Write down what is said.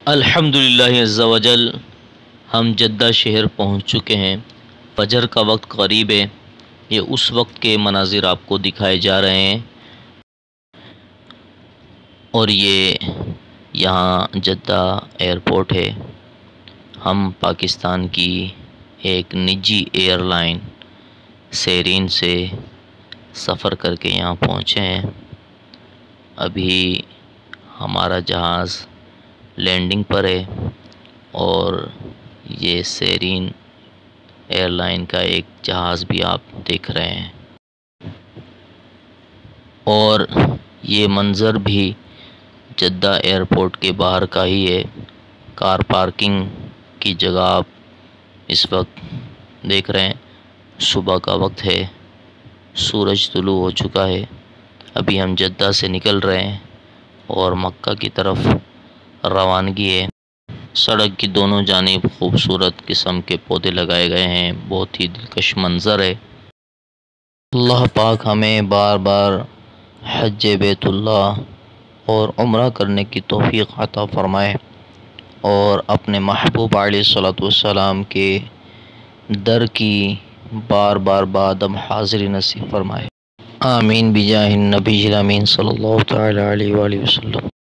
الحمدللہ عز و جل، ہم جدہ شہر پہنچ چکے ہیں۔ فجر کا وقت قریب ہے۔ یہ اس وقت کے مناظر آپ کو دکھائے جا رہے ہیں، اور یہ یہاں جدہ ایئرپورٹ ہے۔ ہم پاکستان کی ایک نجی ایئر لائن سیرین سے سفر کر کے یہاں پہنچے ہیں۔ ابھی ہمارا جہاز لینڈنگ پر ہے، اور یہ سیرین ایئر لائن کا ایک جہاز بھی آپ دیکھ رہے ہیں، اور یہ منظر بھی جدہ ایئرپورٹ کے باہر کا ہی ہے۔ کار پارکنگ کی جگہ آپ اس وقت دیکھ رہے ہیں۔ صبح کا وقت ہے، سورج طلوع ہو چکا ہے۔ ابھی ہم جدہ سے نکل رہے ہیں اور مکہ کی طرف روانگی ہے۔ سڑک کی دونوں جانب خوبصورت قسم کے پودے لگائے گئے ہیں، بہت ہی دلکش منظر ہے۔ اللہ پاک ہمیں بار بار حج بیت اللہ اور عمرہ کرنے کی توفیق عطا فرمائے، اور اپنے محبوب علیہ الصلوۃ والسلام کے در کی بار بار بادم حاضری نصیب فرمائے۔ آمین بجاہ النبی الامین صلی اللہ تعالی علیہ وآلہ وسلم۔